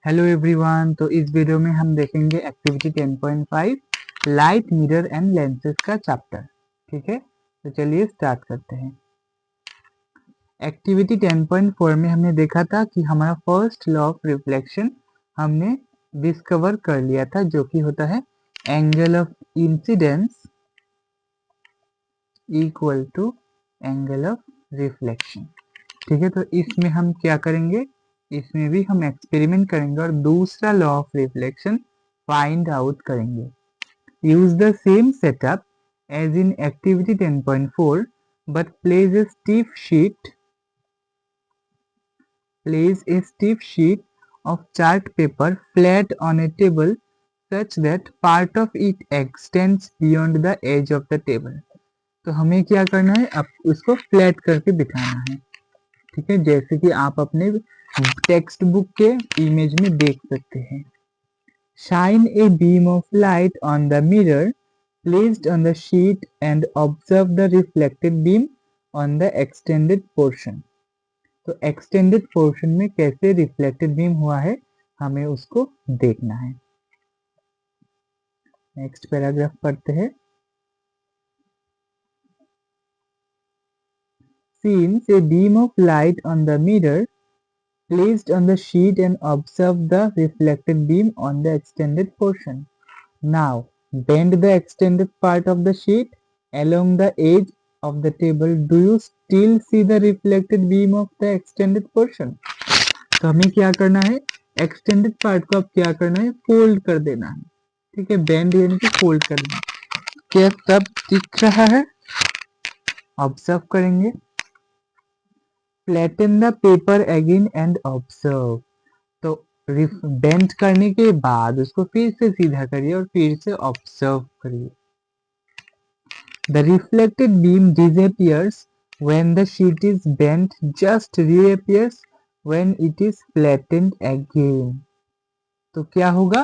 Hello everyone. तो इस video में हम देखेंगे activity 10.5 light mirror and lenses का चैप्टर। ठीक है, तो चलिए स्टार्ट करते हैं। एक्टिविटी 10.4 में हमने देखा था कि हमारा फर्स्ट लॉ ऑफ रिफ्लेक्शन हमने डिस्कवर कर लिया था, जो कि होता है angle of incidence equal to angle of reflection. ठीक है, तो इसमें हम क्या करेंगे, इसमें भी हम एक्सपेरिमेंट करेंगे और दूसरा law of reflection find out करेंगे। Use the same setup as in activity 10.4 but place a stiff sheet of chart paper flat on a table such that part of it extends beyond the edge of the table। तो हमें क्या करना है, अब उसको flat करके बिठाना है। ठीक है, जैसे कि आप अपने टेक्स्ट बुक के इमेज में देख सकते हैं। Shine a beam of light on the mirror placed on the sheet and observe the reflected beam on the extended portion. तो एक्सटेंडेड पोर्शन में कैसे रिफ्लेक्टेड बीम हुआ है, हमें उसको देखना है। नेक्स्ट पैराग्राफ पढ़ते हैं। Since a beam of light on the mirror placed on the sheet and observe the reflected beam on the extended portion. Now bend the extended part of the sheet along the edge of the table. Do you still see the reflected beam of the extended portion? तो हमें क्या करना है, extended part को अब क्या करना है, फोल्ड कर देना है। ठीक है, बेंड यानी कि फोल्ड कर देना। क्या तब दिख रहा है, ऑब्जर्व करेंगे। Flatten the paper again and observe. तो बेंड करने के बाद उसको फिर से सीधा करिए और फिर से ऑब्जर्व करिए। The reflected beam disappears when the sheet is bent, just reappears when it is flattened again। तो क्या होगा,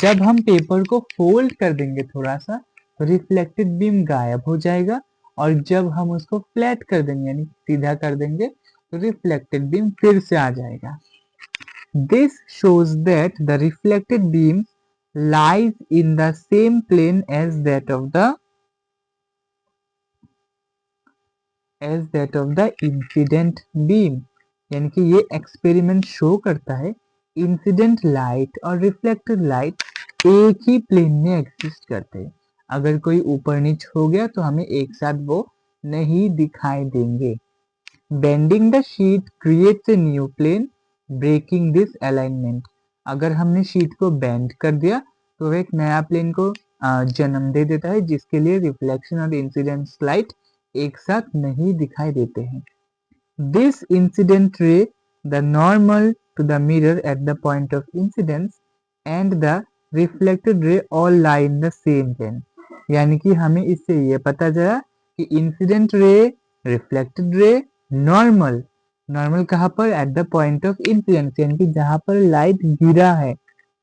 जब हम पेपर को फोल्ड कर देंगे थोड़ा सा, तो रिफ्लेक्टेड बीम गायब हो जाएगा, और जब हम उसको फ्लैट कर देंगे यानी सीधा कर देंगे, तो रिफ्लेक्टेड बीम फिर से आ जाएगा। This shows that the reflected beam lies in the same plane as that of the incident beam। यानी कि ये एक्सपेरिमेंट शो करता है इंसिडेंट लाइट और रिफ्लेक्टेड लाइट एक ही प्लेन में एग्जिस्ट करते हैं। अगर कोई ऊपर नीच हो गया तो हमें एक साथ वो नहीं दिखाई देंगे। Bending the sheet creates a new plane, breaking this alignment. अगर हमने शीट को बेंड कर दिया तो एक नया प्लेन को जन्म दे देता है, जिसके लिए रिफ्लेक्शन और इंसिडेंस लाइट एक साथ नहीं दिखाई देते हैं। This incident ray the normal to the mirror at the point of incidence and the reflected ray all lie in the same plane. यानी कि हमें इससे ये पता चला कि incident ray, reflected ray, normal कहाँ पर, eight the point of incidence यानी कि जहां पर लाइट गिरा है,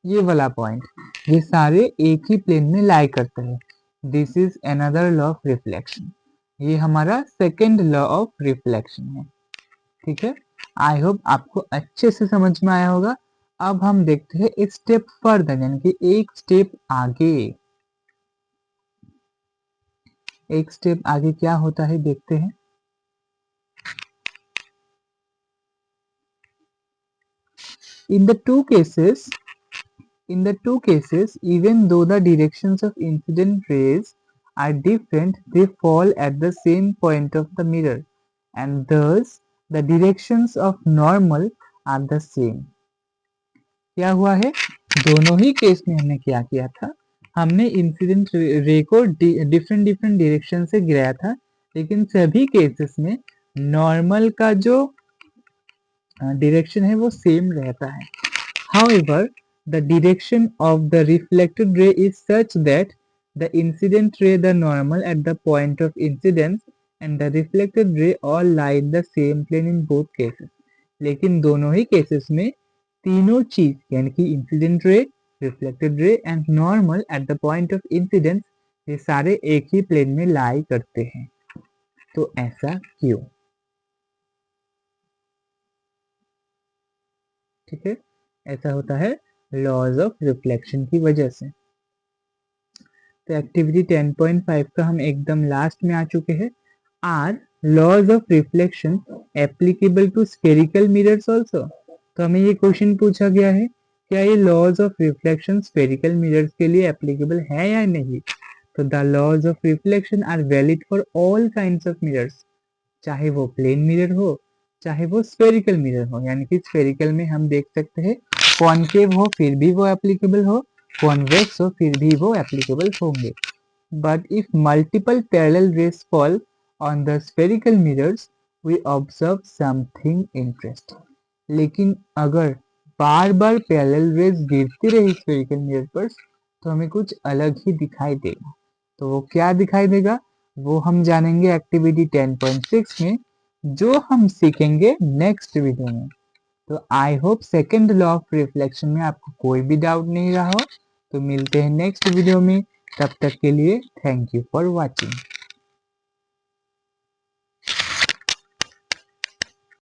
ये वाला पॉइंट, ये सारे एक ही प्लेन में लाई करते हैं। This is another law of reflection. ये हमारा सेकेंड लॉ ऑफ रिफ्लेक्शन है। ठीक है, आई होप आपको अच्छे से समझ में आया होगा। अब हम देखते हैं एक स्टेप फर्दर, यानी कि एक स्टेप आगे। एक स्टेप आगे क्या होता है देखते हैं। In the two cases, even though the directions of incident rays are different, they fall at the same point of the mirror, and thus the directions of normal are the same। क्या हुआ है, दोनों ही case में हमने क्या किया था, हमने इंसिडेंट रे को डिफरेंट डायरेक्शन से गिराया था, लेकिन सभी केसेस में नॉर्मल का जो डायरेक्शन है वो सेम रहता है। However, the direction of the reflected ray is such that the incident ray, the normal at the point of incidence, and the reflected ray all lie in the same plane in both cases। लेकिन दोनों ही cases में तीनों चीज यानी कि incident ray, reflected ray and normal at the point of incidence, ये सारे एक ही प्लेन में लाई करते हैं। तो ऐसा क्यों? ठीक है, ऐसा होता है लॉज ऑफ रिफ्लेक्शन की वजह से। तो एक्टिविटी 10.5 का हम एकदम लास्ट में आ चुके हैं। Are laws of reflection applicable to spherical mirrors also. तो हमें ये क्वेश्चन पूछा गया है, क्या ये laws of reflection spherical mirrors के लिए एप्लीकेबल है या नहीं। तो the laws of reflection are valid for all kinds of mirrors, चाहे वो प्लेन मिरर हो चाहे वो स्फेरिकल मिरर हो। यानी कि स्फेरिकल में हम देख सकते हैं कॉनकेव हो फिर भी वो एप्लीकेबल हो, कॉन्वेक्स हो फिर भी वो एप्लीकेबल होंगे। But if multiple parallel rays fall on the spherical mirrors, we observe something interesting. लेकिन अगर बार बार पैरेलल रेज गिरती रही स्फेरिकल मिरर पर तो हमें कुछ अलग ही दिखाई देगा। तो वो क्या दिखाई देगा वो हम जानेंगे एक्टिविटी 10.6 में, जो हम सीखेंगे नेक्स्ट वीडियो में। तो I hope second law of reflection में आपको कोई भी डाउट नहीं रहा हो। तो मिलते हैं नेक्स्ट वीडियो में, तब तक के लिए थैंक यू फॉर वॉचिंग।